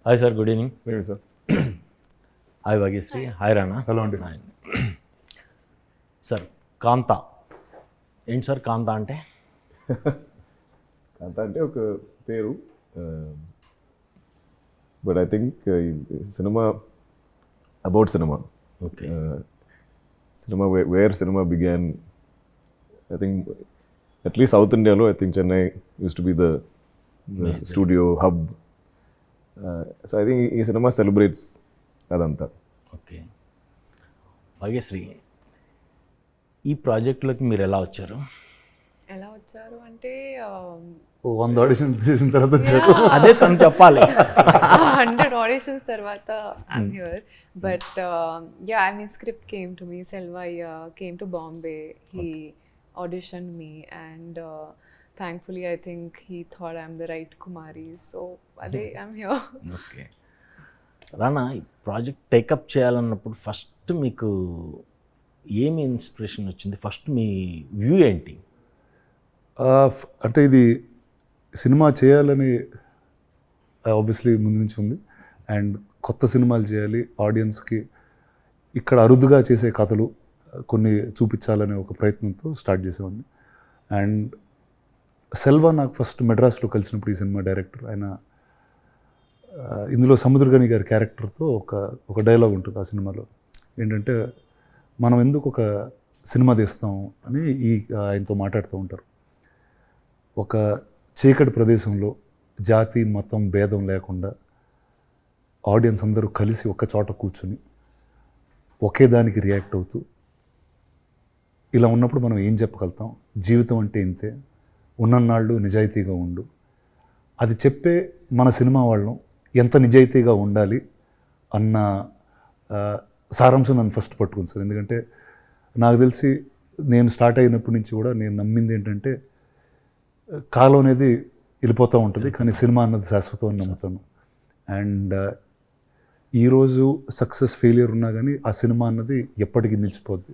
Hi sir, good evening. లేదు sir. Hi Bhagyashree. Hi Rana. Hello అండి. Sir, Kaantha ఏంటి సార్? కాంతా అంటే కాంత అంటే ఒక పేరు, but I think cinema about cinema. Okay. Cinema where cinema began, I think at least south ఇండియాలో I think Chennai used to be the studio hub. So I think ఈ cinema celebrates అదంతా. Okay. Bhagyashree, ఈ ప్రాజెక్టులోకి మీరు ఎలా వచ్చారు? ఎలా వచ్చారు అంటే 100 ఆడిషన్ చేసిన తర్వాత వచ్చారు. అదే తను చెప్పాలి. 100 ఆడిషన్స్ తర్వాత I'm here. But I mean, script came to me. Selva came to Bombay. He auditioned me, and thankfully I think he thought I'm the right Kumari. So I'm here. Okay. రానా, ఈ project take up చేయాలన్నప్పుడు first మీకు ఏమి inspiration వచ్చింది? First మీ view ఏంటి? అంటే ఇది cinema చేయాలని obviously ముందు నుంచి ఉంది. అండ్ కొత్త సినిమాలు చేయాలి, ఆడియన్స్కి ఇక్కడ అరుదుగా చేసే కథలు కొన్ని చూపించాలనే ఒక ప్రయత్నంతో స్టార్ట్ చేసేవాడిని. అండ్ సెల్వా నాకు ఫస్ట్ మెడ్రాస్లో కలిసినప్పుడు, ఈ సినిమా డైరెక్టర్ ఆయన, ఇందులో సముద్రగని గారి క్యారెక్టర్తో ఒక డైలాగ్ ఉంటుంది ఆ సినిమాలో. ఏంటంటే, మనం ఎందుకు ఒక సినిమా తీస్తాం అని ఆయనతో మాట్లాడుతూ ఉంటారు. ఒక చీకటి ప్రదేశంలో జాతి మతం భేదం లేకుండా ఆడియన్స్ అందరూ కలిసి ఒక చోట కూర్చుని ఒకే దానికి రియాక్ట్ అవుతూ ఇలా ఉన్నప్పుడు మనం ఏం చెప్పగలుగుతాం? జీవితం అంటే ఇంతే, ఉన్నన్నాళ్ళు నిజాయితీగా ఉండు. అది చెప్పే మన సినిమా వాళ్ళం ఎంత నిజాయితీగా ఉండాలి అన్న సారాంశం నన్ను ఫస్ట్ పట్టుకుంది సార్. ఎందుకంటే నాకు తెలిసి నేను స్టార్ట్ అయినప్పటి నుంచి కూడా నేను నమ్మింది ఏంటంటే, కాలం అనేది వెళ్ళిపోతూ ఉంటుంది, కానీ సినిమా అన్నది శాశ్వతం అని నమ్ముతాను. అండ్ ఈరోజు సక్సెస్ ఫెయిలియర్ ఉన్నా కానీ ఆ సినిమా అన్నది ఎప్పటికీ నిలిచిపోద్ది.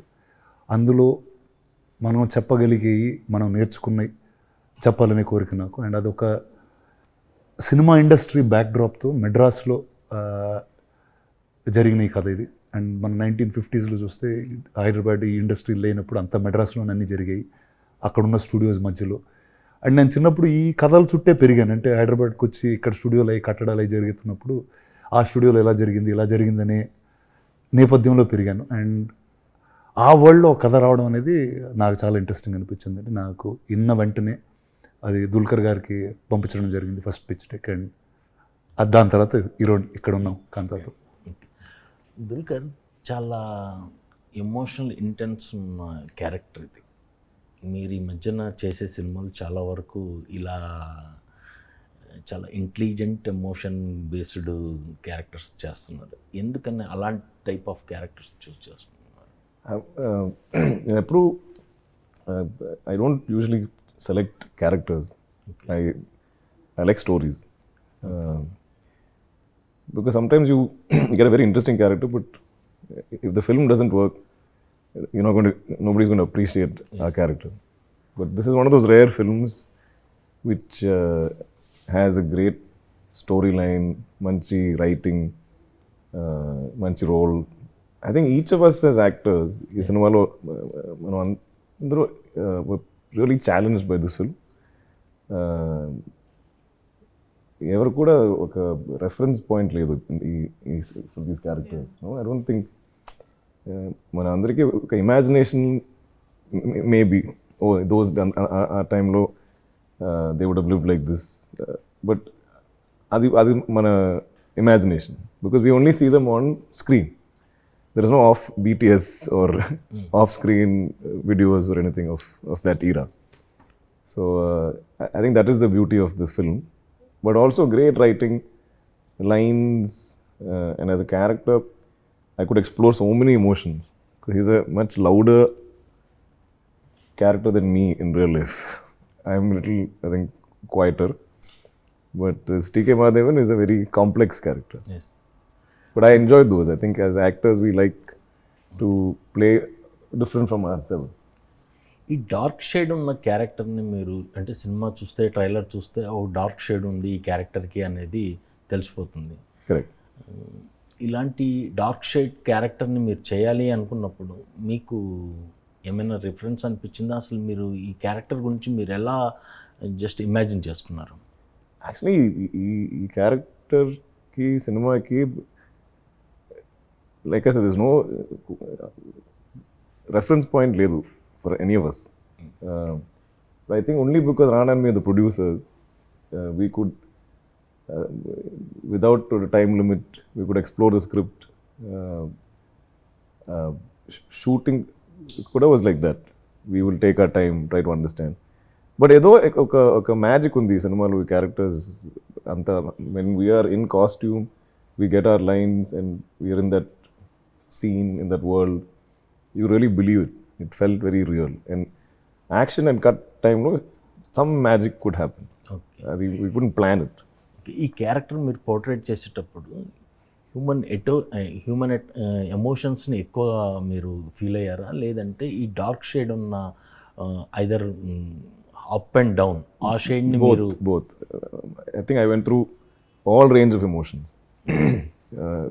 అందులో మనం చెప్పగలిగేవి, మనం నేర్చుకున్నవి చెప్పాలనే కోరిక నాకు. అండ్ అదొక సినిమా ఇండస్ట్రీ బ్యాక్డ్రాప్తో మెడ్రాస్లో జరిగిన ఈ కథ ఇది. అండ్ మన 1950s చూస్తే హైదరాబాద్ ఈ ఇండస్ట్రీ లేనప్పుడు అంతా మెడ్రాస్లోనే అన్నీ జరిగాయి, అక్కడున్న స్టూడియోస్ మధ్యలో. అండ్ నేను చిన్నప్పుడు ఈ కథల చుట్టే పెరిగాను. అంటే హైదరాబాద్కి వచ్చి ఇక్కడ స్టూడియోలు అవి కట్టడాలు అవి జరుగుతున్నప్పుడు ఆ స్టూడియోలో ఎలా జరిగింది, ఇలా జరిగిందనే నేపథ్యంలో పెరిగాను. అండ్ ఆ వరల్డ్లో ఒక కథ రావడం అనేది నాకు చాలా ఇంట్రెస్టింగ్ అనిపించింది. అంటే నాకు ఇన్న వెంటనే అది దుల్కర్ గారికి పంపించడం జరిగింది ఫస్ట్ పిచ్ టెక్. అండ్ దాని తర్వాత ఈరోజు ఇక్కడ ఉన్నాం కాంతాతో. దుల్కర్ చాలా ఎమోషనల్ ఇంటెన్స్ ఉన్న క్యారెక్టర్ ఇది. మీరు ఈ మధ్యన చేసే సినిమాలు చాలా వరకు ఇలా చాలా ఇంటెలిజెంట్ ఎమోషన్ బేస్డ్ క్యారెక్టర్స్ చేస్తున్నారు. ఎందుకని అలాంటి టైప్ ఆఫ్ క్యారెక్టర్స్ చూస్ చేస్తున్నారు? ఎప్పుడు I don't usually select characters. I like stories. Because sometimes you get a very interesting character, but if the film doesn't work, nobody's going to appreciate our character. But this is one of those rare films which has a great storyline, manchi writing, manchi role. I think each of us as actors, ee cinemalo manam were really challenged by this film. ఎవరు కూడా ఒక reference point లేదు for these characters. I don't think మన అందరికీ ఒక imagination maybe those ఆ టైంలో they would have lived like this, but అది మన imagination, because we only see them on screen. There is no off BTS or off screen videos or anything of that era. So I think that is the beauty of the film. But also great writing, lines, and as a character, I could explore so many emotions. Because he's a much louder character than me in real life. I'm a little, I think, quieter. But T.K. Mahadevan is a very complex character. Yes. But I enjoyed those. I think as actors, we like to play different from ourselves. ఈ dark shade ఉన్న క్యారెక్టర్ని మీరు అంటే cinema చూస్తే trailer చూస్తే ఓ dark shade ఉంది ఈ క్యారెక్టర్కి అనేది తెలిసిపోతుంది. కరెక్ట్. ఇలాంటి డార్క్ షేడ్ క్యారెక్టర్ని మీరు చేయాలి అనుకున్నప్పుడు మీకు ఏమైనా రిఫరెన్స్ అనిపించిందా? అసలు మీరు ఈ క్యారెక్టర్ గురించి మీరు ఎలా జస్ట్ ఇమాజిన్ చేసుకున్నారు? యాక్చువల్లీ ఈ క్యారెక్టర్కి సినిమాకి like I said there is no reference point లేదు for any of us. I think only because Rana and me are the producers, we could without a time limit we could explore the script. Shooting kuda was like that. We will take our time, try to understand. But ఏదో ఒక magic ఉంది ఈ సినిమాలో. ఈ characters అంతా when we are in costume we get our lines and we are in that scene, in that world, you really believe it. It felt very real. And action and cut time లో some magic could happen. Okay, అది we couldn't plan it. ఈ character మీరు portrait చేసేటప్పుడు human ఎమోషన్స్ని ఎక్కువ మీరు feel అయ్యారా, లేదంటే ఈ డార్క్ షేడ్ ఉన్న ఐదర్ అప్ అండ్ డౌన్ ఆ షేడ్ని మీరు? Both. I think I went through all range of emotions.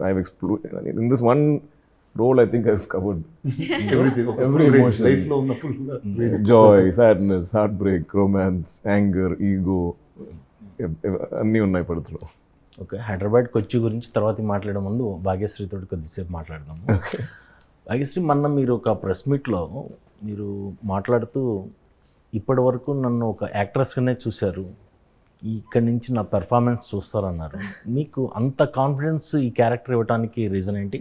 I've explored in this one role. I think I've covered every emotion. లైఫ్లో ఉన్న full joy, sadness, heartbreak, romance, anger, ego, అన్నీ ఉన్నాయి పడుతులో. Okay, Hyderabad కొచ్చి గురించి తర్వాత మాట్లాడే ముందు భాగ్యశ్రీతో కొద్దిసేపు మాట్లాడదాము. భాగ్యశ్రీ, మొన్న మీరు ఒక ప్రెస్ మీట్లో మీరు మాట్లాడుతూ ఇప్పటి వరకు నన్ను ఒక యాక్ట్రెస్గానే చూశారు, ఇక్కడి నుంచి నా పెర్ఫార్మెన్స్ చూస్తారన్నారు. మీకు అంత కాన్ఫిడెన్స్ ఈ క్యారెక్టర్ ఇవ్వడానికి రీజన్ ఏంటి?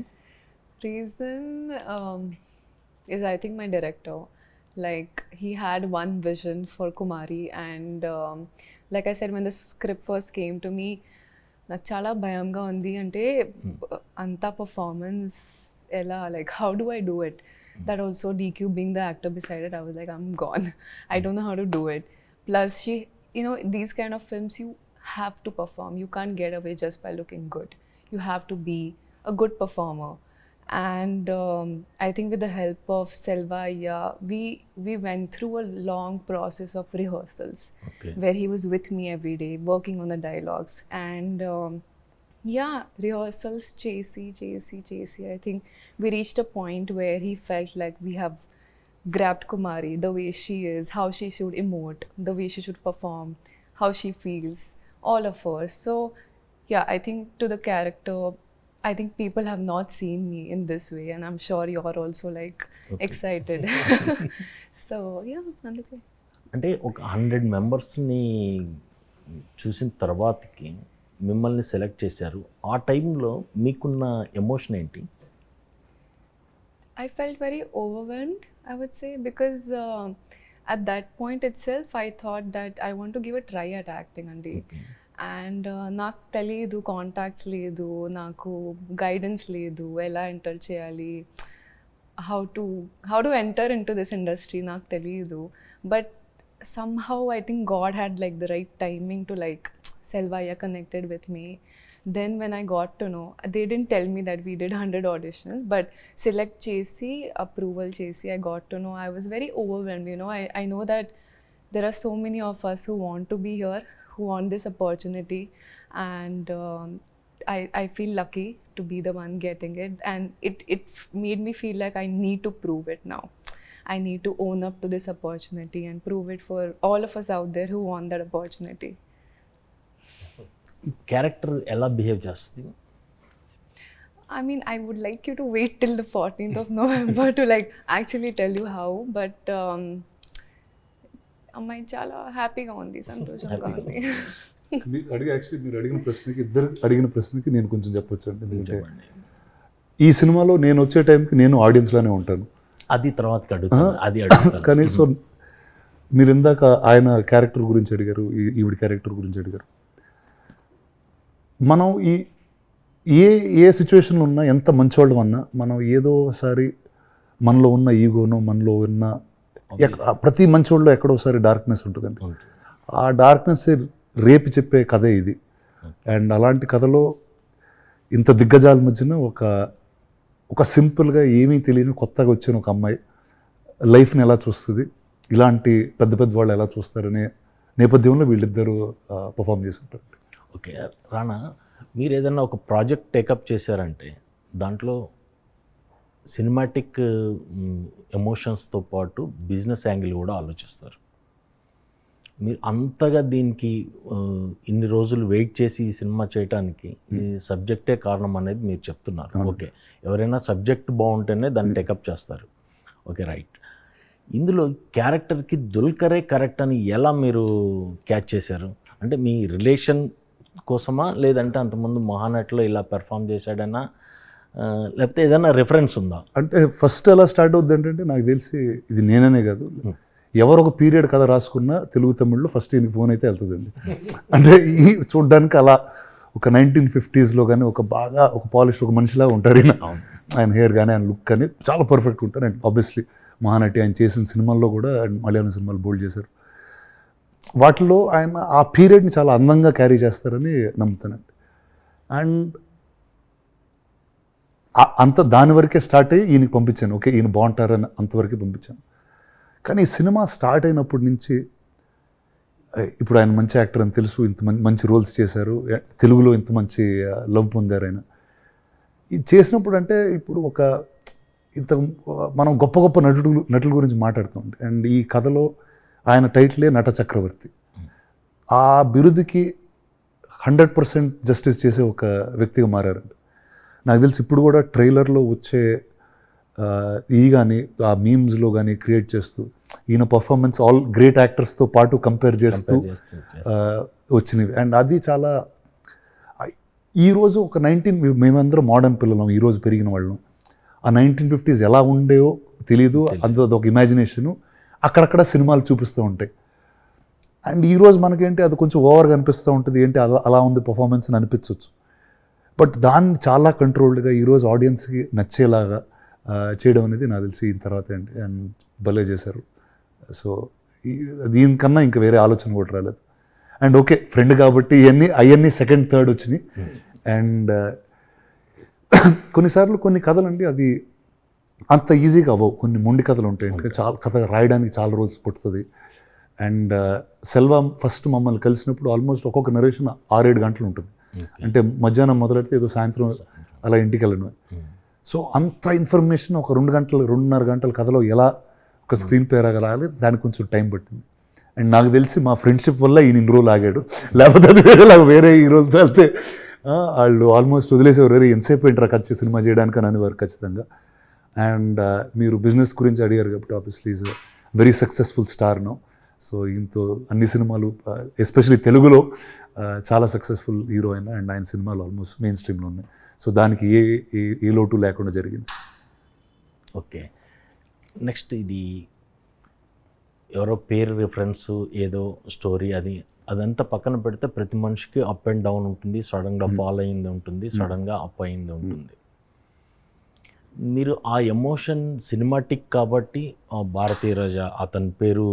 Reason is, I think, my director. Like, he had one vision for Kumari, and like I said, when the script first came to me, నాకు చాలా భయంగా ఉంది. అంటే అంత పర్ఫార్మెన్స్ ఎలా, like how do I do it? That also DQ being the actor beside it, I was like, I'm gone. I don't know how to do it. Plus she, you know, these kind of films you have to perform. You can't get away just by looking good. You have to be a good performer. And I think with the help of Selva, yeah, we went through a long process of rehearsals. Okay. Where he was with me every day working on the dialogues. And yeah, rehearsals chasey. I think we reached a point where he felt like we have grabbed Kumari, the way she is, how she should emote, the way she should perform, how she feels, all of her. So yeah, I think to the character, I think people have not seen me in this way, and I'm sure you're also like excited. So yeah, అందుకే. అంటే ఒక 100 మెంబర్స్ని చూసిన తర్వాతకి మిమ్మల్ని select చేశారు. ఆ టైంలో మీకున్న ఎమోషన్ ఏంటి? I felt very overwhelmed, I would say, because at that point itself, I thought that I want to give a try at acting, Andi. And నాకు తెలియదు, కాంటాక్ట్స్ లేదు, నాకు గైడెన్స్ లేదు, ఎలా ఎంటర్ చేయాలి, how to enter in to this industry నాకు తెలియదు. But somehow I think God had like the right timing to like Selvaya connected with me. Then when I got to know, they didn't tell me that we did 100 auditions, but select chesi, approval chesi, I got to know. I was very overwhelmed, you know. I know that there are so many of us who want to be here, who want this opportunity, and I feel lucky to be the one getting it, and it made me feel like I need to prove it now. I need to own up to this opportunity and prove it for all of us out there who want that opportunity. ఈ character ఎలా behave చేస్తుంది? I mean, I would like you to wait till the 14th of November to like actually tell you how, but అమ్మాయి చాలా హ్యాపీగా ఉంది, సంతోషంగా ఉంది. మీరు అడిగిన ప్రశ్నకి, ఇద్దరు అడిగిన ప్రశ్నకి నేను కొంచెం చెప్పొచ్చు అండి. ఎందుకంటే ఈ సినిమాలో నేను వచ్చే టైంకి నేను ఆడియన్స్లోనే ఉంటాను. అది తర్వాతకి అడుగుతాను. కానీ సో మీరు ఇందాక ఆయన క్యారెక్టర్ గురించి అడిగారు, ఈవిడ క్యారెక్టర్ గురించి అడిగారు. మనం ఏ సిచ్యువేషన్లో ఉన్నా, ఎంత మంచివాళ్ళం అన్నా, మనం ఏదోసారి మనలో ఉన్న ఈగోనో, మనలో ఉన్న ప్రతి మంచివాళ్ళు ఎక్కడోసారి డార్క్నెస్ ఉంటుందండి. ఆ డార్క్నెస్ రేపు చెప్పే కథే ఇది. అండ్ అలాంటి కథలో ఇంత దిగ్గజాల మధ్యన ఒక సింపుల్గా ఏమీ తెలియని కొత్తగా వచ్చిన ఒక అమ్మాయి లైఫ్ని ఎలా చూస్తుంది, ఇలాంటి పెద్ద వాళ్ళు ఎలా చూస్తారనే నేపథ్యంలో వీళ్ళిద్దరూ పర్ఫామ్ చేసి ఉంటారు. ఓకే రానా, మీరు ఏదైనా ఒక ప్రాజెక్ట్ టేకప్ చేశారంటే దాంట్లో సినిమాటిక్ ఎమోషన్స్తో పాటు బిజినెస్ యాంగిల్ కూడా ఆలోచిస్తారు. మీరు అంతగా దీనికి ఇన్ని రోజులు వెయిట్ చేసి ఈ సినిమా చేయడానికి ఈ సబ్జెక్టే కారణం అనేది మీరు చెప్తున్నారు. ఓకే, ఎవరైనా సబ్జెక్ట్ బాగుంటేనే దాన్ని టేకప్ చేస్తారు. Okay, right. ఇందులో క్యారెక్టర్కి దుల్కరే కరెక్ట్ అని ఎలా మీరు క్యాచ్ చేశారు? అంటే మీ రిలేషన్ కోసమా, లేదంటే అంతకుముందు మహానట్లో ఇలా పెర్ఫామ్ చేశాడనా, లేకపోతే ఏదైనా రిఫరెన్స్ ఉందా? అంటే ఫస్ట్ ఎలా స్టార్ట్ అవుద్ది అంటే నాకు తెలిసి ఇది నేననే కాదు, ఎవరు ఒక పీరియడ్ కథ రాసుకున్నా తెలుగు తమిళ్లో ఫస్ట్ ఈయనకి ఫోన్ అయితే వెళ్తుందండి. అంటే ఈ చూడ్డానికి అలా ఒక 1950s కానీ ఒక బాగా ఒక పాలిష్ ఒక మనిషిలా ఉంటారు ఈయన. ఆయన హెయిర్ కానీ ఆయన లుక్ కానీ చాలా పర్ఫెక్ట్ ఉంటారు. అండ్ ఆబ్వియస్లీ మహానటి ఆయన చేసిన సినిమాల్లో కూడా అండ్ మలయాళం సినిమాలు బోల్డ్ చేశారు. వాటిలో ఆయన ఆ పీరియడ్ని చాలా అందంగా క్యారీ చేస్తారని నమ్ముతానండి. అండ్ అంత దాని వరకే స్టార్ట్ అయ్యి ఈయనకి పంపించాను. ఓకే, ఈయన బాగుంటారని అంతవరకే పంపించాను. కానీ ఈ సినిమా స్టార్ట్ అయినప్పటి నుంచి ఇప్పుడు ఆయన మంచి యాక్టర్ అని తెలుసు, ఇంత మంచి రోల్స్ చేశారు, తెలుగులో ఇంత మంచి లవ్ పొందారు ఆయన. ఇది చేసినప్పుడు అంటే ఇప్పుడు ఒక ఇంత మనం గొప్ప గొప్ప నటుల గురించి మాట్లాడుతూ ఉంటాం. అండ్ ఈ కథలో ఆయన టైటిలే నట చక్రవర్తి. ఆ బిరుదుకి 100% జస్టిస్ చేసే ఒక వ్యక్తిగా మారారండి. నాకు తెలిసి ఇప్పుడు కూడా ట్రైలర్లో వచ్చే కానీ ఆ మీమ్స్లో కానీ క్రియేట్ చేస్తూ ఈయన పర్ఫార్మెన్స్ ఆల్ గ్రేట్ యాక్టర్స్తో పాటు కంపేర్ చేస్తూ వచ్చినవి. అండ్ అది చాలా ఈరోజు ఒక మేమందరం మోడర్న్ పిల్లలం, ఈరోజు పెరిగిన వాళ్ళం. ఆ 1950s ఎలా ఉండేవో తెలియదు, అదొక ఇమాజినేషను అక్కడక్కడ సినిమాలు చూపిస్తూ ఉంటాయి. అండ్ ఈరోజు మనకేంటి అది కొంచెం ఓవర్గా అనిపిస్తూ ఉంటుంది, ఏంటి అలా ఉంది పర్ఫార్మెన్స్ అని అనిపించవచ్చు. బట్ దాన్ని చాలా కంట్రోల్డ్గా ఈరోజు ఆడియన్స్కి నచ్చేలాగా చేయడం అనేది నాకు తెలిసి ఈ తర్వాత అండి. అండ్ భలే చేశారు. సో దీనికన్నా ఇంకా వేరే ఆలోచన కూడా రాలేదు. అండ్ ఓకే, ఫ్రెండ్ కాబట్టి అవన్నీ సెకండ్ థర్డ్ వచ్చినాయి. అండ్ కొన్నిసార్లు కొన్ని కథలు అండి అది అంత ఈజీగా అవ్వవు, కొన్ని మొండి కథలు ఉంటాయి. చాలా కథ రాయడానికి చాలా రోజులు పడుతుంది. అండ్ సెల్వా ఫస్ట్ మమ్మల్ని కలిసినప్పుడు ఆల్మోస్ట్ ఒక్కొక్క నరేషన్ 6-7 గంటలు ఉంటుంది. అంటే మధ్యాహ్నం మొదలెడితే ఏదో సాయంత్రం అలా ఇంటికి వెళ్ళను. సో అంత ఇన్ఫర్మేషన్ ఒక 2-2.5 గంటల కథలో ఎలా ఒక స్క్రీన్ ప్లే రాగాలి, దానికి కొంచెం టైం పట్టింది. అండ్ నాకు తెలిసి మా ఫ్రెండ్షిప్ వల్ల ఈయన ఇన్ని రోజులు ఆగాడు, లేకపోతే అది వేరే హీరోలతో వెళ్తే వాళ్ళు ఆల్మోస్ట్ వదిలేసేవారు, వేరే ఎంతసేపు ఏంటారు ఖర్చు సినిమా చేయడానికి అని అనేవారు ఖచ్చితంగా. అండ్ మీరు బిజినెస్ గురించి అడిగారు కాబట్టి obviously is very successful star no. So ఈయనతో అన్ని సినిమాలు ఎస్పెషలీ తెలుగులో చాలా సక్సెస్ఫుల్ హీరో అయినా. అండ్ ఆయన సినిమాలు ఆల్మోస్ట్ మెయిన్ స్ట్రీమ్లో ఉన్నాయి. సో దానికి ఏ లోటు లేకుండా జరిగింది. ఓకే, నెక్స్ట్ ఇది ఎవరో పేరు రిఫరెన్స్ ఏదో స్టోరీ అదంతా పక్కన పెడితే ప్రతి మనిషికి అప్ అండ్ డౌన్ ఉంటుంది, సడన్గా ఫాల్ అయింది ఉంటుంది, సడన్గా అప్ అయింది ఉంటుంది. మీరు ఆ ఎమోషన్ సినిమాటిక్ కాబట్టి భారతీ రాజా అతని పేరు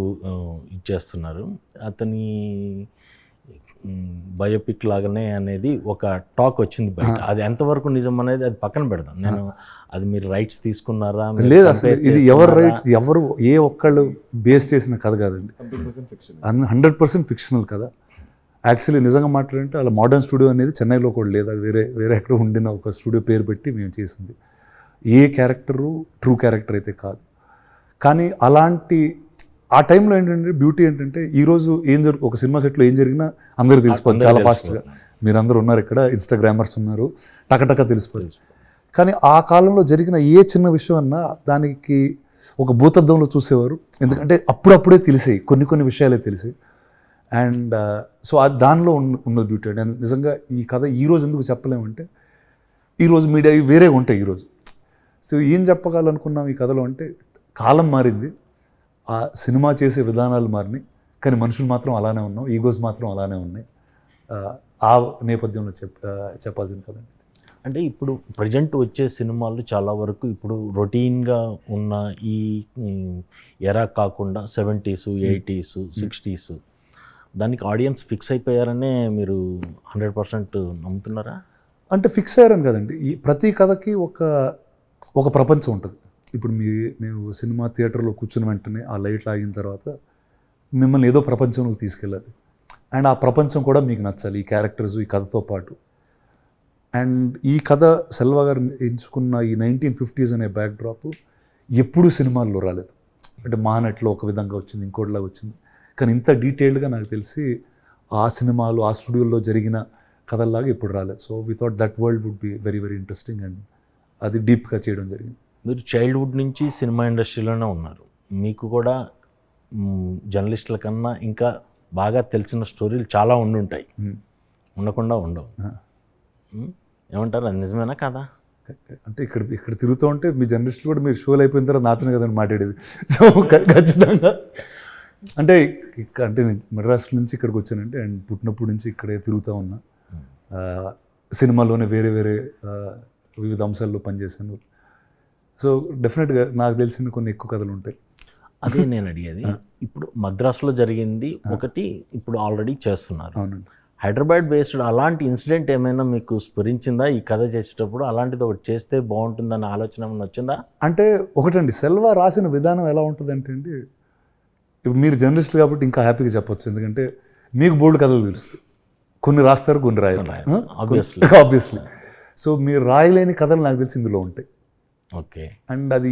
ఇచ్చేస్తున్నారు. అతని బయోపిక్ లాగానే అనేది ఒక టాక్ వచ్చింది బయట. అది ఎంతవరకు నిజం అనేది అది పక్కన పెడదాం. నేను అది మీరు రైట్స్ తీసుకున్నారా? లేదు, అసలు ఇది ఎవరు రైట్స్, ఎవరు ఏ ఒక్కళ్ళు బేస్ చేసిన కథ కాదండి, 100% ఫిక్షనల్ కథ. యాక్చువల్లీ నిజంగా మాట్లాడంటే అలా మోడర్న్ స్టూడియో అనేది చెన్నైలో కూడా లేదు, అది వేరే ఎక్కడ ఉండిన ఒక స్టూడియో పేరు పెట్టి మేము చేసింది. ఏ క్యారెక్టరు ట్రూ క్యారెక్టర్ అయితే కాదు. కానీ అలాంటి ఆ టైంలో ఏంటంటే బ్యూటీ ఏంటంటే ఈరోజు ఒక సినిమా సెట్లో ఏం జరిగినా అందరూ తెలిసిపోతుంది చాలా ఫాస్ట్గా. మీరందరూ ఉన్నారు ఇక్కడ, ఇన్స్టాగ్రామర్స్ ఉన్నారు, టకటక తెలిసిపోతుంది. కానీ ఆ కాలంలో జరిగిన ఏ చిన్న విషయం అన్నా దానికి ఒక భూతద్దంలో చూసేవారు, ఎందుకంటే అప్పుడప్పుడే తెలిసాయి కొన్ని విషయాలే తెలిసాయి. అండ్ సో దానిలో ఉన్నది బ్యూటీ అండి. నిజంగా ఈ కథ ఈరోజు ఎందుకు చెప్పలేమంటే ఈరోజు మీడియా వేరే ఉంటాయి ఈరోజు. సో ఏం చెప్పగలనుకున్నాం ఈ కథలో అంటే కాలం మారింది, ఆ సినిమా చేసే విధానాలు మారినాయి, కానీ మనుషులు మాత్రం అలానే ఉన్నాం, ఈగోస్ మాత్రం అలానే ఉన్నాయి. ఆ నేపథ్యంలో చెప్పాల్సిన కదండి. అంటే ఇప్పుడు ప్రజెంట్ వచ్చే సినిమాలు చాలా వరకు ఇప్పుడు రొటీన్గా ఉన్న ఈ ఎరా కాకుండా 70s, 80s, 60s దానికి ఆడియన్స్ ఫిక్స్ అయిపోయారనే మీరు 100% నమ్ముతున్నారా? అంటే ఫిక్స్ అయ్యారని కదండి, ఈ ప్రతి కథకి ఒక ప్రపంచం ఉంటుంది. ఇప్పుడు మేము సినిమా థియేటర్లో కూర్చున్న వెంటనే ఆ లైట్లు ఆగిన తర్వాత మిమ్మల్ని ఏదో ప్రపంచంలోకి తీసుకెళ్ళాలి. అండ్ ఆ ప్రపంచం కూడా మీకు నచ్చాలి, ఈ క్యారెక్టర్స్ ఈ కథతో పాటు. అండ్ ఈ కథ సెల్వా గారు ఎంచుకున్న ఈ 1950s అనే బ్యాక్డ్రాప్ ఎప్పుడూ సినిమాల్లో రాలేదు. అంటే మహానటిలో ఒక విధంగా వచ్చింది, ఇంకోటిలాగా వచ్చింది. కానీ ఇంత డీటెయిల్డ్గా నాకు తెలిసి ఆ సినిమాలు ఆ స్టూడియోలో జరిగిన కథల్లాగా ఇప్పుడు రాలేదు. So we thought that world would be very very interesting and అది డీప్గా చేయడం జరిగింది. మీరు చైల్డ్హుడ్ నుంచి సినిమా ఇండస్ట్రీలోనే ఉన్నారు. మీకు కూడా జర్నలిస్టుల కన్నా ఇంకా బాగా తెలిసిన స్టోరీలు చాలా ఉండుంటాయి, ఉండకుండా ఉండవు. ఏమంటారు, అది నిజమేనా కదా? అంటే ఇక్కడ తిరుగుతూ ఉంటే మీ జర్నలిస్టులు కూడా మీరు షోలు అయిపోయిన తర్వాత నాతోనే కదండి మాట్లాడేది. సో ఖచ్చితంగా అంటే అంటే నేను మద్రాసు నుంచి ఇక్కడికి వచ్చానంటే అండ్ పుట్టినప్పటి నుంచి ఇక్కడే తిరుగుతూ ఉన్నా. సినిమాలోనే వేరే వేరే వివిధ అంశాల్లో పనిచేశాను. సో డెఫినెట్గా నాకు తెలిసిన కొన్ని ఎక్కువ కథలు ఉంటాయి. అదే నేను అడిగేది. ఇప్పుడు మద్రాసులో జరిగింది ఒకటి, ఇప్పుడు ఆల్రెడీ చేస్తున్నారు. అవునండి. హైదరాబాద్ బేస్డ్ అలాంటి ఇన్సిడెంట్ ఏమైనా మీకు స్ఫురించిందా ఈ కథ చేసేటప్పుడు? అలాంటిది ఒకటి చేస్తే బాగుంటుందన్న ఆలోచన ఏమైనా వచ్చిందా? అంటే ఒకటండి, సెల్వా రాసిన విధానం ఎలా ఉంటుందంటే అండి, ఇప్పుడు మీరు జర్నలిస్ట్ కాబట్టి ఇంకా హ్యాపీగా చెప్పొచ్చు. ఎందుకంటే మీకు బోల్డ్ కథలు తెలుస్తాయి. కొన్ని రాస్తారు, కొన్ని రాయరు. ఆబ్వియస్లీ. సో మీరు రాయలేని కథలు నాకు తెలిసి ఇందులో ఉంటాయి. ఓకే. అండ్ అది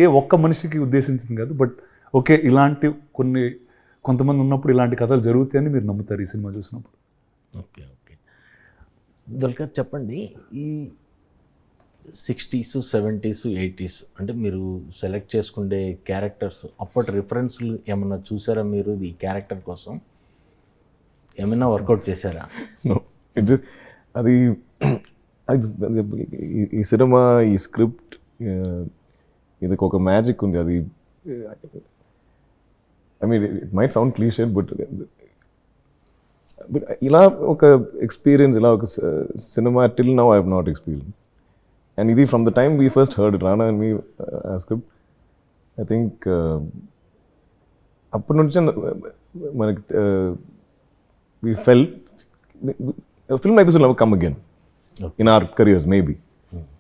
ఏ ఒక్క మనిషికి ఉద్దేశించింది కాదు. బట్ ఓకే, ఇలాంటి కొంతమంది ఉన్నప్పుడు ఇలాంటి కథలు జరుగుతాయని మీరు నమ్ముతారు ఈ సినిమా చూసినప్పుడు. ఓకే. దుల్కర్ చెప్పండి, ఈ 60s, 70s, 80s అంటే మీరు సెలెక్ట్ చేసుకునే క్యారెక్టర్స్ అప్పటి రిఫరెన్స్లు ఏమన్నా చూసారా మీరు? ఈ క్యారెక్టర్ కోసం ఏమైనా వర్కౌట్ చేశారా? అది ఈ సినిమా, ఈ స్క్రిప్ట్, ఇది ఒక మ్యాజిక్ ఉంది. అది I mean it might sound cliche, but ఇలా ఒక ఎక్స్పీరియన్స్, ఇలా ఒక cinema till now I have not experience. And ఇది from the time we first heard it, Rana and me script, I think అప్పటి నుంచే మనకి we felt a film like this will never come again in our careers, maybe.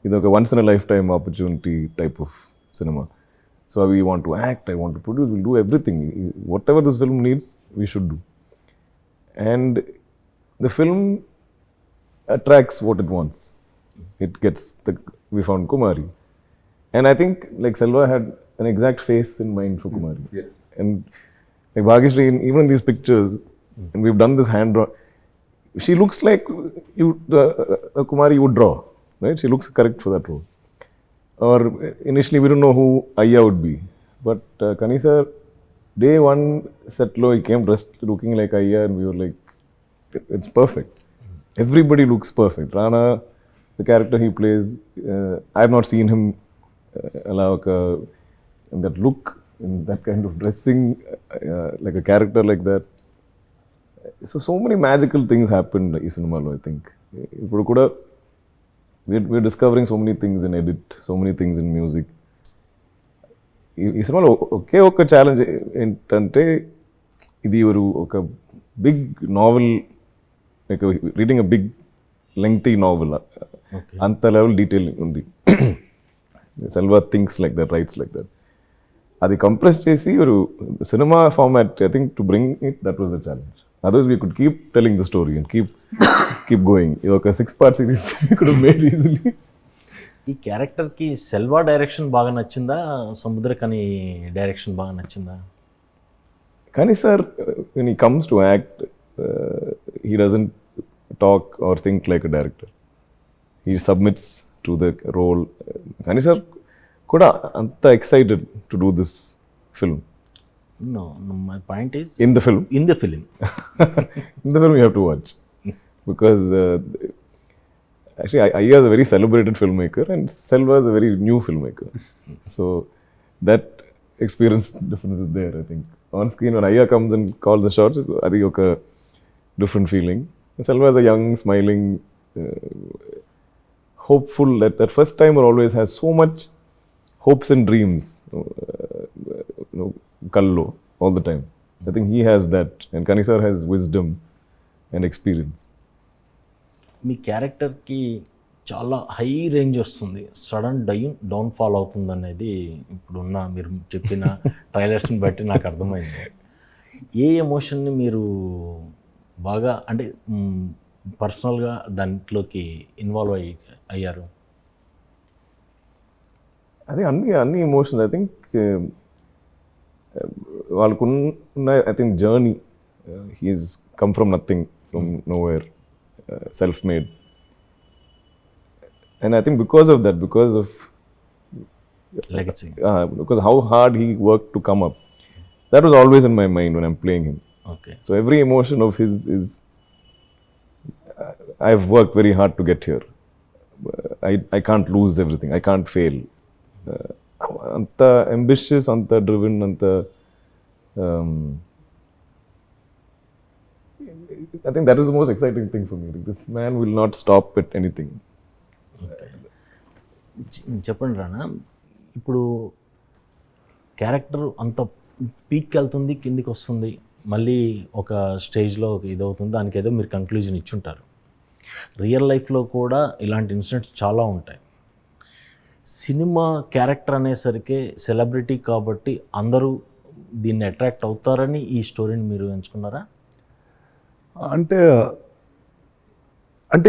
It's like a once in a lifetime opportunity type of cinema. So we want to act, I want to produce, we'll do everything. Whatever this film needs, we should do. And the film attracts what it wants. It gets we found Kumari. And I think like Selva had an exact face in mind for Kumari. Yeah. And like Bhagyashree, even in these pictures, and we've done this hand draw, she looks like a Kumari you would draw, right? She looks correct for that role. Or initially we don't know who Ayya would be, but Kani sir, day one set low, he came dressed looking like Ayya, and we were like, it's perfect. Everybody looks perfect. Rana, the character he plays, I have not seen him allow in that look, in that kind of dressing, like a character like that. So many magical things happened in cinema, I think. We're discovering so many things in edit, so many things in music. This cinema okay challenge entante idi oka big novel, like reading a big lengthy novel. Okay. Anta level detailing undi. Selva thinks like that, writes like that. Adi compress chesi oru cinema format, I think to bring it, that was the challenge. Otherwise, we could keep telling the story and keep going. It's a 6-part series we could have made easily. ఈ క్యారెక్టర్కి Selva direction బాగా నచ్చిందా, Samuthirakani direction బాగా నచ్చిందా? Kani sir, when he comes to act, he doesn't talk or think like a director. He submits to the role. Kani sir kuda anta excited to do this film. No, my point is In the film. In the film You have to watch, because actually Ayya is a very celebrated filmmaker and Selva is a very new filmmaker. So that experience difference is there, I think. On screen when Ayya comes and calls the shots, adi oka different feeling. Selva is a young, smiling, hopeful, that first timer always has so much hopes and dreams. Kallo all the time. I think he has that, and Kani sir has wisdom and experience. మీ క్యారెక్టర్కి చాలా high range వస్తుంది, sudden downfall అవుతుంది అనేది ఇప్పుడున్న మీరు చెప్పిన ట్రైలర్స్ని బట్టి నాకు అర్థమైంది. ఏ ఎమోషన్ని మీరు బాగా అంటే పర్సనల్గా దాంట్లోకి ఇన్వాల్వ్ అయ్యారు? అదే అన్ని ఎమోషన్స్ ఐ థింక్ వాళ్ళకున్న I think journey he's come from nothing, from nowhere, self made. And I think because of that, because how hard he worked to come up, that was always in my mind when I'm playing him. Okay. So every emotion of his is, I've worked very hard to get here. I can't lose everything. I can't fail. Anta ambitious, anta driven, anta. I think that is the most exciting thing for me. Like, this man will not stop at anything. చెప్పండి రానా, ఇప్పుడు character అంత పీక్కి వెళ్తుంది, కిందికి వస్తుంది, మళ్ళీ ఒక స్టేజ్లో ఇదవుతుంది, దానికి ఏదో మీరు కంక్లూజన్ ఇచ్చుంటారు. రియల్ లైఫ్లో కూడా ఇలాంటి ఇన్సిడెంట్స్ చాలా ఉంటాయి. సినిమా క్యారెక్టర్ అనేసరికి సెలబ్రిటీ కాబట్టి అందరూ దీన్ని అట్రాక్ట్ అవుతారని ఈ స్టోరీని మీరు ఎంచుకున్నారా? అంటే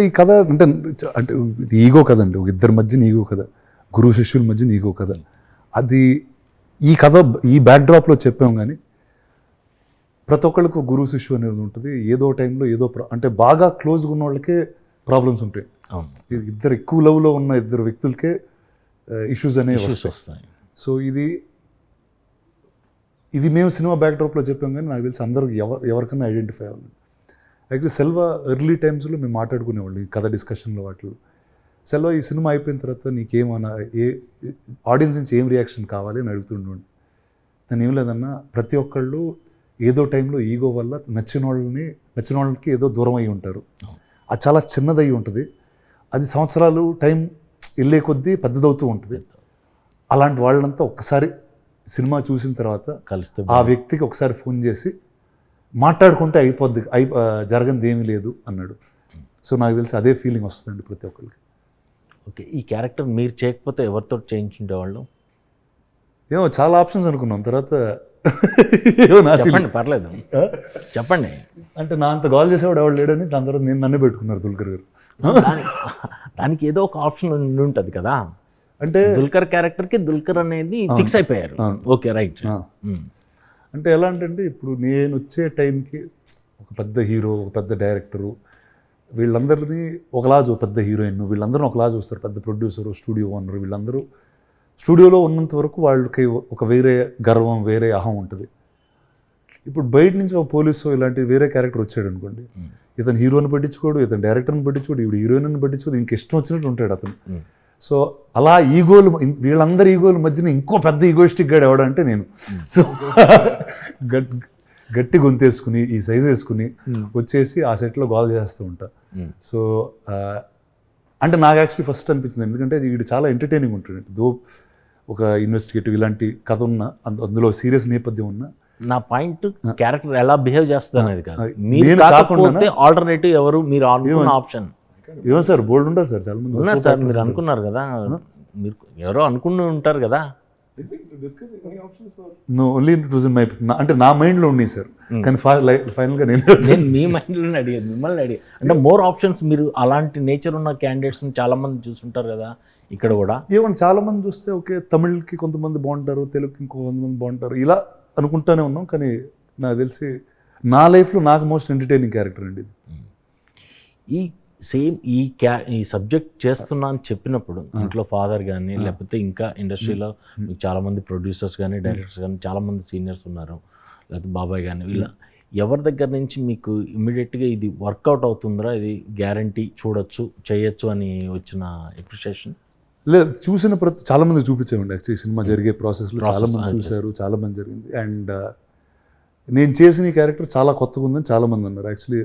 ఈ కథ అంటే ఈగో కథ అండి, ఒక ఇద్దరి మధ్యన ఈగో కథ, గురువు శిష్యుల మధ్యన ఈగో కథ. అది ఈ కథ ఈ బ్యాక్డ్రాప్లో చెప్పాం. కానీ ప్రతి ఒక్కళ్ళకు గురువు శిష్యు అనేది ఉంటుంది. ఏదో టైంలో ఏదో అంటే బాగా క్లోజ్గా ఉన్న వాళ్ళకే ప్రాబ్లమ్స్ ఉంటాయి. ఇద్దరు ఎక్కువ లవ్లో ఉన్న ఇద్దరు వ్యక్తులకే ఇష్యూస్ అనేవి వస్తాయి. సో ఇది మేము సినిమా బ్యాక్డ్రాప్లో చెప్పాం. కానీ నాకు తెలిసి అందరూ ఎవరికైనా ఐడెంటిఫై అవ్వాలి. యాక్చువల్లీ సెల్వా ఎర్లీ టైమ్స్లో మేము మాట్లాడుకునేవాళ్ళు ఈ కథ డిస్కషన్లో వాటిలో. సెల్వా ఈ సినిమా అయిపోయిన తర్వాత నీకేమన్నా ఆడియన్స్ నుంచి ఏం రియాక్షన్ కావాలి అని అడుగుతుండండి. తను ఏం లేదన్నా, ప్రతి ఒక్కళ్ళు ఏదో టైంలో ఈగో వల్ల నచ్చిన వాళ్ళకి ఏదో దూరం అయి ఉంటారు. అది చాలా చిన్నదై ఉంటుంది. అది సంవత్సరాలు టైం వెళ్ళే కొద్దీ పెద్దదవుతూ ఉంటుంది. అలాంటి వాళ్ళంతా ఒక్కసారి సినిమా చూసిన తర్వాత కలిస్తే ఆ వ్యక్తికి ఒకసారి ఫోన్ చేసి మాట్లాడుకుంటే అయిపోద్ది, జరగనిది ఏమీ లేదు అన్నాడు. సో నాకు తెలిసి అదే ఫీలింగ్ వస్తుందండి ప్రతి ఒక్కరికి. ఓకే, ఈ క్యారెక్టర్ మీరు చేయకపోతే ఎవరితో చేయించుండేవాళ్ళు? ఏమో చాలా ఆప్షన్స్ అనుకున్నాం. తర్వాత చెప్పండి, పర్లేదు చెప్పండి. అంటే నా అంత కాల్ చేసేవాడు ఎవరు లేడని దాని తర్వాత నన్ను పెట్టుకున్నారు దుల్కర్ గారు. దానికి ఏదో ఒక ఆప్షన్ ఉండి ఉంటుంది కదా. అంటే దుల్కర్ క్యారెక్టర్కి దుల్కర్ అనేది ఫిక్స్ అయిపోయారు. Okay, right. అంటే ఎలా అంటే ఇప్పుడు నేను వచ్చే టైంకి ఒక పెద్ద హీరో, ఒక పెద్ద డైరెక్టరు, వీళ్ళందరినీ ఒకలా పెద్ద హీరోయిన్, వీళ్ళందరూ ఒకలా చూస్తారు. పెద్ద ప్రొడ్యూసరు, స్టూడియో ఓనరు, వీళ్ళందరూ స్టూడియోలో ఉన్నంత వరకు వాళ్ళకి ఒక వేరే గర్వం, వేరే అహం ఉంటుంది. ఇప్పుడు బయట నుంచి ఒక పోలీసు ఇలాంటి వేరే క్యారెక్టర్ వచ్చాడు అనుకోండి, ఇతను హీరోని పట్టించుకోడు, ఇతను డైరెక్టర్ని పట్టించుకోడు, ఇప్పుడు హీరోయిన్ని పట్టించుకోడు, ఇంక ఇష్టం వచ్చినట్టు ఉంటాడు అతను. సో అలా ఈగోలు, వీళ్ళందరి ఈగోల మధ్యన ఇంకో పెద్ద ఈగోయిస్టిక్ గాడు ఎవడంటే నేను. సో గట్టి గొంతేసుకుని ఈ సైజ్ వేసుకుని వచ్చేసి ఆ సెట్లో గోల్ చేస్తూ ఉంటా. సో అంటే నాకు యాక్చువల్లీ ఫస్ట్ అనిపించింది, ఎందుకంటే వీడు చాలా ఎంటర్టైనింగ్ ఉంటుంది. దో ఒక ఇన్వెస్టిగేటివ్ ఇలాంటి కథ ఉన్న, అందులో సీరియస్ నేపథ్యం ఉన్న. నా పాయింట్ క్యారెక్టర్ ఎలా బిహేవ్ చేస్తుంది అనేది కాదు, మీరు కాకపోతే ఆల్టర్నేటివ్ ఎవరు మీరు అనుకున్న ఆప్షన్. ఏమో సార్, బోల్డ్ ఉంటారు సార్, చాలా మంది ఉన్నారు సార్. మీరు అనుకున్నారు కదా, మీరు ఎవరో అనుకుని ఉంటారు కదా. Only it was in my, అంటే నా మైండ్లో ఉన్నాయి సార్. కానీ ఫైనల్గా నేను మీ మైండ్లోనే అడిగాను, మిమ్మల్ని అడిగాను. అంటే మోర్ ఆప్షన్స్, మీరు అలాంటి నేచర్ ఉన్న క్యాండిడేట్స్ని చాలామంది చూస్తుంటారు కదా ఇక్కడ కూడా. ఏమన్నా చాలామంది చూస్తే ఓకే, తమిళ్కి కొంతమంది బాగుంటారు, తెలుగుకి ఇంకో కొంతమంది బాగుంటారు, ఇలా అనుకుంటానే ఉన్నాం. కానీ నాకు తెలిసి నా లైఫ్లో నాకు మోస్ట్ ఎంటర్టైనింగ్ క్యారెక్టర్ అండి ఇది. ఈ సబ్జెక్ట్ చేస్తున్నా అని చెప్పినప్పుడు ఇంట్లో ఫాదర్ కానీ, లేకపోతే ఇంకా ఇండస్ట్రీలో మీకు చాలామంది ప్రొడ్యూసర్స్ కానీ, డైరెక్టర్స్ కానీ, చాలామంది సీనియర్స్ ఉన్నారు, లేకపోతే బాబాయ్ కానీ, వీళ్ళ ఎవరి దగ్గర నుంచి మీకు ఇమ్మీడియట్గా ఇది వర్కౌట్ అవుతుందా, ఇది గ్యారంటీ చేయొచ్చు అని వచ్చిన అప్రిషియేషన్? లేదు, చూసిన చాలామంది చూపించామండి. యాక్చువల్లీ సినిమా జరిగే ప్రాసెస్లో చాలామంది చూశారు, చాలామంది జరిగింది. అండ్ నేను చేసిన ఈ క్యారెక్టర్ చాలా కొత్తగా ఉందని చాలామంది అన్నారు. యాక్చువల్లీ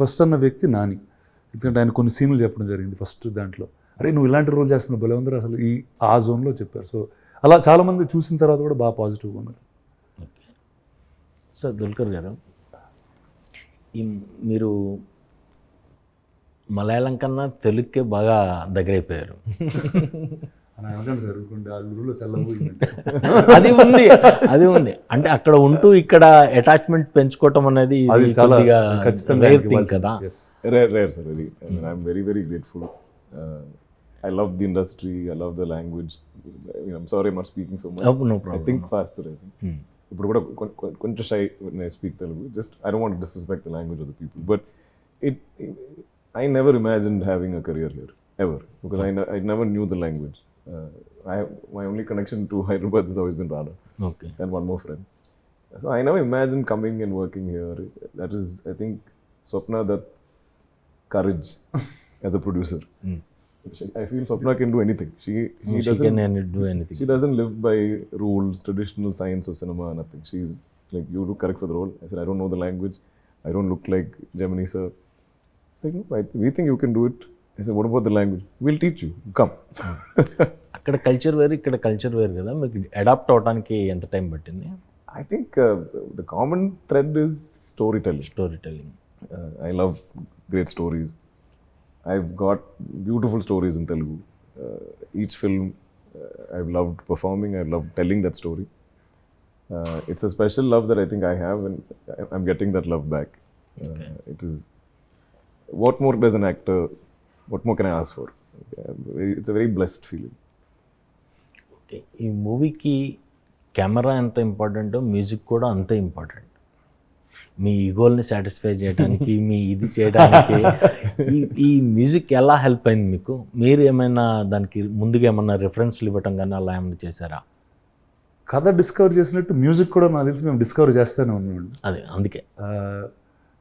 ఫస్ట్ అన్న వ్యక్తి నాని, ఎందుకంటే ఆయన కొన్ని సీన్లు చెప్పడం జరిగింది ఫస్ట్ దాంట్లో. అరే నువ్వు ఇలాంటి రోల్ చేస్తున్నావు భలే ఉందరు అసలు, ఆ జోన్లో చెప్పారు. సో అలా చాలామంది చూసిన తర్వాత కూడా బాగా పాజిటివ్గా ఉన్నారు. ఓకే సార్, దుల్కర్ గారు, మీరు మలయాళం కన్నా తెలుగుకే బాగా దగ్గరైపోయారు. అనకండి సార్ ఊరుకోండి, ఆ ఊరిలో చల్లబోయిందంటే అది ఉంది అంటే అక్కడ ఉంటూ ఇక్కడ అటాచ్మెంట్ పెంచుకోవటం అనేది ఇది అది చాలా కొద్దిగా ఖచ్చితంగా rare ఆయనకి thing ఇవ్వాల్సింది. కదా. Yes. Rare, sir. Very. I mean, I'm very, very grateful. I love the industry. I love the language. I'm sorry I'm not speaking so much. Oh, no problem. I think faster. I think. ఇప్పుడు కూడా కొంచెం shy when I speak Telugu. Just I don't want to disrespect the language of the people, but I never imagined having a career here ever because I never knew the language. My only connection to Hyderabad has always been Rana okay and one more friend. So I never imagined coming and working here. That is, I think, Swapna Dutt's courage as a producer. I feel Swapna can do anything. She do anything. she doesn't live by rules, traditional science of cinema, nothing. She's like, you look correct for the role. I said, I don't know the language. I don't look like Gemini sir. She's like, no, we think you can do it. I said, what about the language? We'll teach you. Come. అక్కడ culture వేరు, ఇక్కడ culture వేరు కదా, మీకు adapt అవడానికి ఎంత time పట్టింది? I think the common thread is storytelling. Story telling. I love great stories. I've got beautiful stories in Telugu. Each film I've loved performing, I've loved telling that story. It's a special love that I think I have, and I'm getting that love back. It is, what more does an actor, what more can I ask for? It's a very blessed feeling. Okay, ఈ మూవీకి camera ఎంత ఇంపార్టెంటో music కూడా అంతే important. మీ ఈగోల్ని satisfy చేయడానికి, మీ ఇది చేయడానికి ఈ మ్యూజిక్ ఎలా హెల్ప్ అయింది మీకు? మీరు ఏమైనా దానికి ముందుగా ఏమన్నా రిఫరెన్స్లు ఇవ్వటం కానీ అలా ఏమైనా చేశారా? కథ డిస్కవర్ చేసినట్టు మ్యూజిక్ కూడా నాకు తెలిసి మేము డిస్కవర్ చేస్తూనే ఉన్నామండి. అదే అందుకే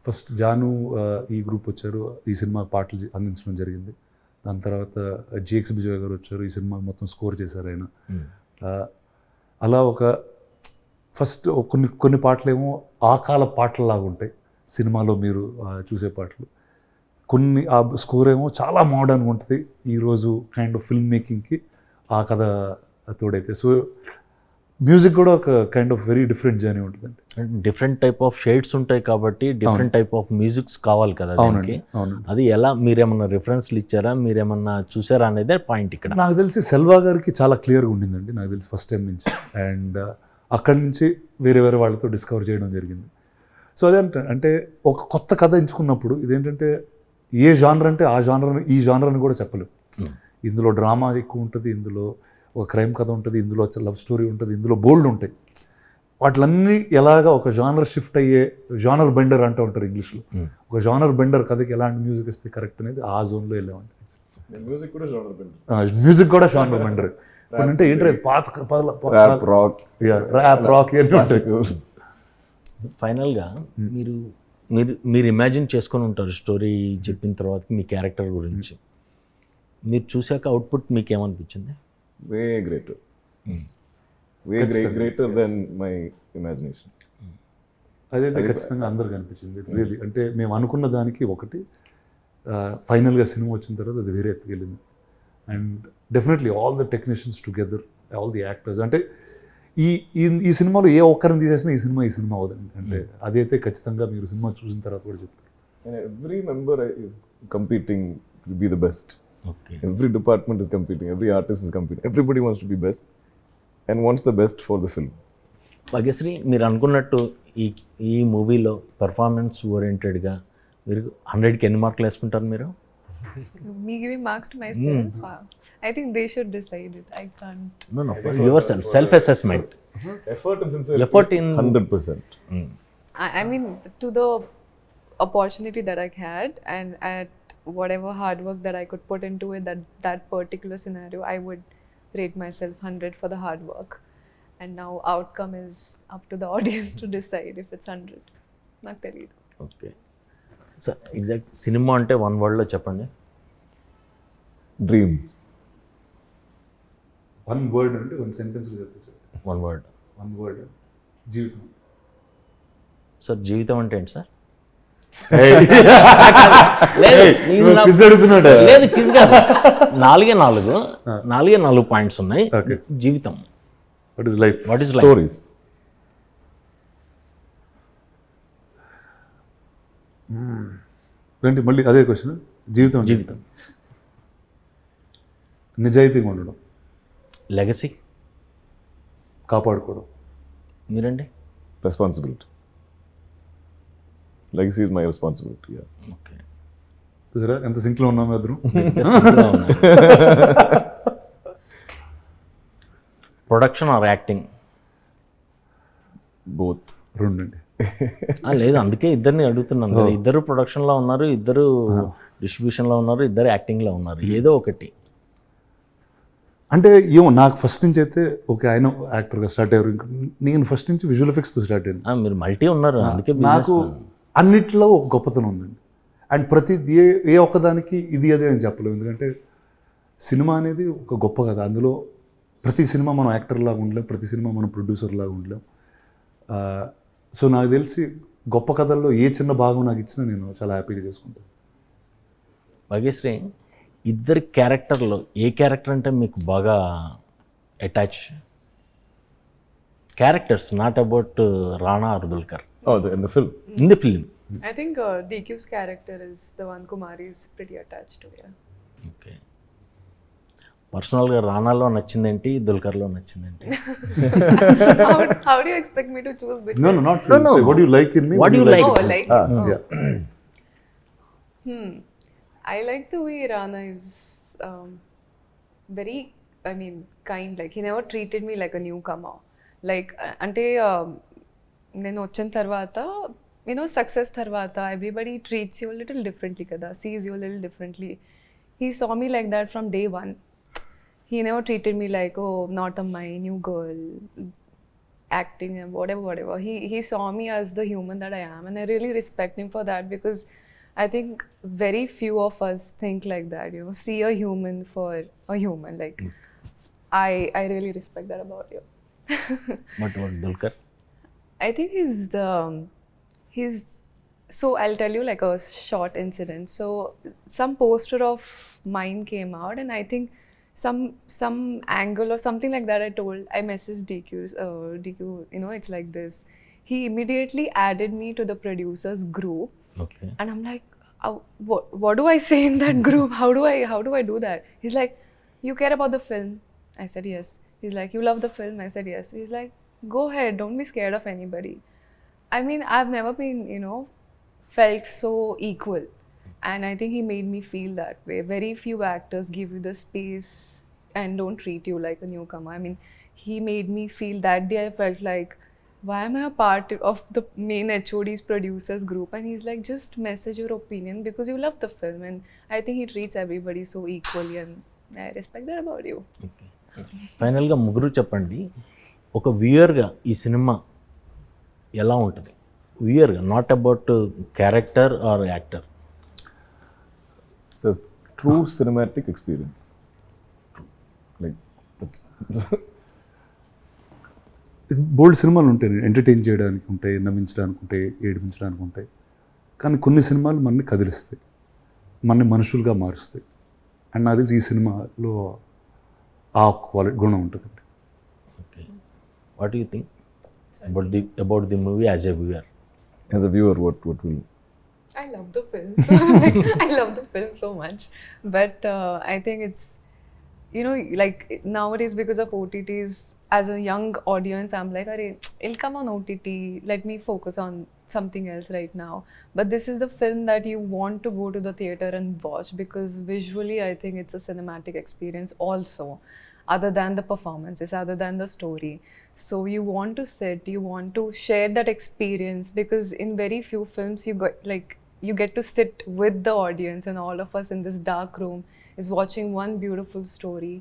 ఫస్ట్ జాను ఈ గ్రూప్ వచ్చారు, ఈ సినిమాకి పాటలు అందించడం జరిగింది. దాని తర్వాత జిఎక్స్ విజయ్ గారు వచ్చారు, ఈ సినిమాకి మొత్తం స్కోర్ చేశారు ఆయన. అలా ఒక ఫస్ట్ కొన్ని పాటలేమో ఆ కాల పాటల్లాగా ఉంటాయి సినిమాలో మీరు చూసే పాటలు. కొన్ని ఆ స్కోర్ ఏమో చాలా మోడర్న్గా ఉంటుంది ఈరోజు కైండ్ ఆఫ్ ఫిల్మ్ మేకింగ్కి ఆ కథ తోడైతే. సో మ్యూజిక్ కూడా ఒక kind of very different journey ఉంటుందండి. డిఫరెంట్ టైప్ ఆఫ్ షేడ్స్ ఉంటాయి కాబట్టి డిఫరెంట్ టైప్ ఆఫ్ మ్యూజిక్స్ కావాలి కదా దానికి. అది ఎలా మీరేమన్నా రిఫరెన్స్లు ఇచ్చారా, మీరేమన్నా చూసారా అనేది పాయింట్ ఇక్కడ. నాకు తెలిసి సెల్వా గారికి చాలా క్లియర్గా ఉండిందండి నాకు తెలిసి ఫస్ట్ టైం నుంచి. అండ్ అక్కడి నుంచి వేరే వాళ్ళతో డిస్కవర్ చేయడం జరిగింది. సో అదే అంటే ఒక కొత్త కథ ఎంచుకున్నప్పుడు ఇదేంటంటే ఏ జానర్ అంటే ఆ జానర్, ఈ జానర్ అని కూడా చెప్పలేము. ఇందులో డ్రామా ఎక్కువ ఉంటుంది, ఇందులో ఒక క్రైమ్ కథ ఉంటుంది, ఇందులో లవ్ స్టోరీ ఉంటుంది, ఇందులో బోల్డ్ ఉంటాయి. వాటిలన్నీ ఎలాగా ఒక జానర్ షిఫ్ట్ అయ్యే జానర్ బెండర్ అంటూ ఉంటారు ఇంగ్లీష్లో. ఒక జానర్ బెండర్ కథకి ఎలాంటి మ్యూజిక్ ఇస్తే కరెక్ట్ అనేది ఆ జోన్లో వెళ్ళామండి. Music కూడా genre bender. మ్యూజిక్ కూడా జానర్ బెండర్. అంటే ఏంటి Rap, rock, రాక్ ఫైనల్గా మీరు ఇమాజిన్ చేసుకొని ఉంటారు స్టోరీ చెప్పిన తర్వాత మీ క్యారెక్టర్ గురించి. మీరు చూశాక అవుట్పుట్ మీకు ఏమనిపించింది? way greater. Greater than my imagination. అదైతే ఖచ్చితంగా అందరికి అనిపించింది రియలీ. అంటే మేము అనుకున్న దానికి ఒకటి, ఫైనల్గా సినిమా వచ్చిన తర్వాత అది వేరే ఎత్తుకెళ్ళింది. And definitely all the technicians together, all the actors, అంటే ఈ సినిమాలో ఏ ఒక్కరిని తీసేసినా ఈ సినిమా అవుతుంది. అంటే అదైతే ఖచ్చితంగా మీరు సినిమా చూసిన తర్వాత కూడా చెప్తారు. And every member is competing to be the best. Okay, Every department is competing, every artist is competing. Everybody wants to be best and wants the best for the film. Bhagyashree, మీరు అనుకున్నట్టు ఈ మూవీలో performance ఓరియంటెడ్గా మీరు 100కి ఎన్ని మార్కులు వేసుకుంటారు మీరు? Me giving marks to myself? I think they should decide it. I can't. No, your self assessment. Effort and sincerity. Effort in 100%. I mean, to the opportunity that I had and at whatever hard work that I could put into it, that particular scenario, I would rate myself 100 for the hard work. And now outcome is up to the audience to decide if it's 100. నాకు తెలియదు. Okay sir, exact cinema అంటే one వర్డ్లో చెప్పండి. Dream. One word అంటే one సెంటెన్స్లో చెప్పచ్చు. One word. జీవితం. Sir జీవితం అంటే ఏంటి సార్? లేదు, క్విజ్ కాదు. 4 పాయింట్స్ ఉన్నాయి. జీవితం. What is life? Stories. అంటే మళ్ళీ అదే క్వశ్చన్. జీవితం జీవితం నిజాయితీగా ఉండడం. లెగసీ కాపాడుకోవడం. మీరండి? Responsibility. Legacy is my responsibility. Okay. చూసారా ఎంత సింక్లో ఉన్నాం ఇద్దరు. Production or acting? బోత్. రెండండి. లేదు, అందుకే ఇద్దరిని అడుగుతున్నాను కదా. ఇద్దరు ప్రొడక్షన్లో ఉన్నారు, ఇద్దరు డిస్ట్రిబ్యూషన్లో ఉన్నారు, ఇద్దరు యాక్టింగ్లో ఉన్నారు. ఏదో ఒకటి అంటే ఏమో నాకు ఫస్ట్ నుంచి అయితే ఓకే ఆయన యాక్టర్గా స్టార్ట్ అయ్యారు. ఇంకా నేను ఫస్ట్ నుంచి విజువల్ ఎఫెక్ట్స్తో స్టార్ట్ అయ్యాను. మీరు మల్టీ ఉన్నారు, అందుకే నాకు అన్నిట్లో ఒక గొప్పతనం ఉందండి. అండ్ ప్రతి ఏ ఒక్కదానికి ఇది అదే అని చెప్పలేము. ఎందుకంటే సినిమా అనేది ఒక గొప్ప కథ. అందులో ప్రతి సినిమా మనం యాక్టర్ లాగా ఉండలేం, ప్రతి సినిమా మనం ప్రొడ్యూసర్ లాగా ఉండలేం. సో నాకు తెలిసి గొప్ప కథల్లో ఏ చిన్న భాగం నాకు ఇచ్చినా నేను చాలా హ్యాపీగా చేసుకుంటాను. భాగ్యశ్రీ, ఇద్దరి క్యారెక్టర్లో ఏ క్యారెక్టర్ అంటే మీకు బాగా attach? Characters, not about Rana or Dulquer. In the film. In the film. I think DQ's character is the one Kumari is pretty attached to. Yeah. Okay. పర్సనల్గా రానాలో నచ్చిందేంటి, దుల్కర్లో నచ్చిందేంటి? how do you expect me to choose between? No, not really. No. What do you like in me? What do you like? Oh, like oh. Yeah. I like the way Rana is very, I mean, kind. Like he never treated me like a newcomer. Like ante నేను వచ్చిన తర్వాత success తర్వాత everybody treats you little differently కదా, sees you little differently. He saw me like that from day one. He never treated me like, oh, not my new girl, acting and whatever. He saw me as the human that I am, and I really respect him for that, because I think very few of us think like that, see a human for a human. Like I really respect that about you. What about Dulquer? I think he's so I'll tell you like a short incident. So some poster of mine came out, and I think some angle or something like that I messaged DQ, it's like this. He immediately added me to the producers group. Okay. And I'm like, what do I say in that group? How do I do that? He's like, you care about the film? I said yes. He's like, you love the film? I said yes. He's like, go ahead, don't be scared of anybody. I mean, I've never been, felt so equal. And I think he made me feel that way. Very few actors give you the space and don't treat you like a newcomer. I mean, he made me feel that day. I felt like, why am I a part of the main HOD's producers group? And he's like, just message your opinion because you love the film. And I think he treats everybody so equally, and I respect that about you. Okay. ఫైనల్గా ముగ్గురు చెప్పండి, ఒక వ్యూయర్గా ఈ సినిమా ఎలా ఉంటుంది? వ్యూయర్గా, not about character or actor. It's a true cinematic experience. Like, బోల్డ్ సినిమాలు ఉంటాయి, ఎంటర్టైన్ చేయడానికి ఉంటాయి, నవ్వించడానికి ఉంటాయి, ఏడిపించడానికి ఉంటాయి. కానీ కొన్ని సినిమాలు మనల్ని కదిలిస్తాయి, మనని మనుషులుగా మారుస్తాయి. అండ్ నాకు తెలిసి ఈ సినిమాలో ఆ గుణం ఉంటుందండి. Okay. What you think about the movie as a viewer? as a viewer, what will... I love the film. I love the film so much. But I think it's, like nowadays because of OTTs, as a young audience, I'm like, it'll come on OTT. Let me focus on something else right now. But this is the film that you want to go to the theater and watch, because visually I think it's a cinematic experience also, other than the performances, other than the story. So you want to sit, you want to share that experience, because in very few films you get to sit with the audience, and all of us in this dark room is watching one beautiful story,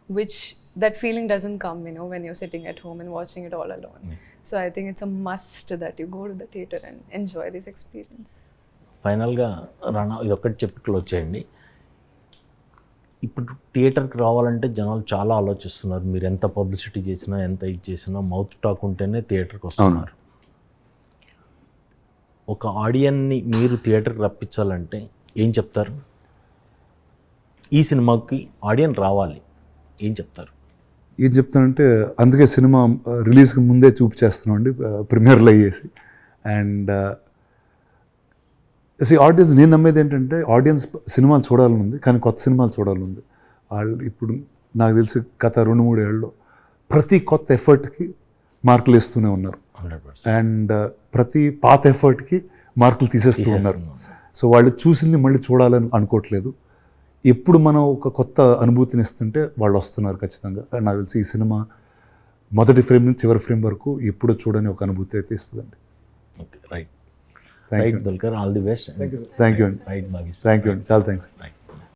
which that feeling doesn't come, when you're sitting at home and watching it all alone. Yes. So I think it's a must that you go to the theater and enjoy this experience. ఫైనల్గా రానా, ఇది ఒక్కటి చెప్పి close చేయండి. ఇప్పుడు థియేటర్కి రావాలంటే జనాలు చాలా ఆలోచిస్తున్నారు. మీరు ఎంత పబ్లిసిటీ చేసినా, ఎంత ఇది చేసినా, మౌత్ టాక్ ఉంటేనే థియేటర్కి వస్తున్నారు. ఒక ఆడియన్ని మీరు థియేటర్కి రప్పించాలంటే ఏం చెప్తారు? ఈ సినిమాకి ఆడియన్ రావాలి, ఏం చెప్తారు? ఏం చెప్తానంటే, అందుకే సినిమా రిలీజ్కి ముందే చూపించేస్తున్నాం అండి, ప్రీమియర్లో అయ్యేసి. అండ్ ఆడియన్స్, నేను నమ్మేది ఏంటంటే, ఆడియన్స్ సినిమాలు చూడాలని ఉంది, కానీ కొత్త సినిమాలు చూడాలని ఉంది. వాళ్ళు ఇప్పుడు నాకు తెలిసి గత 2-3 ఏళ్ళలో ప్రతి కొత్త ఎఫర్ట్కి మార్కులు వేస్తూనే ఉన్నారు 100%. అండ్ ప్రతి పాత ఎఫర్ట్కి మార్కులు తీసేస్తూ ఉన్నారు. సో వాళ్ళు చూసింది మళ్ళీ చూడాలని అనుకోవట్లేదు. ఎప్పుడు మనం ఒక కొత్త అనుభూతిని ఇస్తుంటే వాళ్ళు వస్తున్నారు ఖచ్చితంగా. నాకు తెలిసి ఈ సినిమా మొదటి ఫ్రేమ్ నుంచి చివరి ఫ్రేమ్ వరకు ఎప్పుడు చూడని ఒక అనుభూతి అయితే ఇస్తుందండి. Okay, right thank right you Dulquer, all the best. Thank you అండి. రైట్ భాగ్యశ్రీ. థ్యాంక్ యూ అండి, చాలా థ్యాంక్స్. రైట్.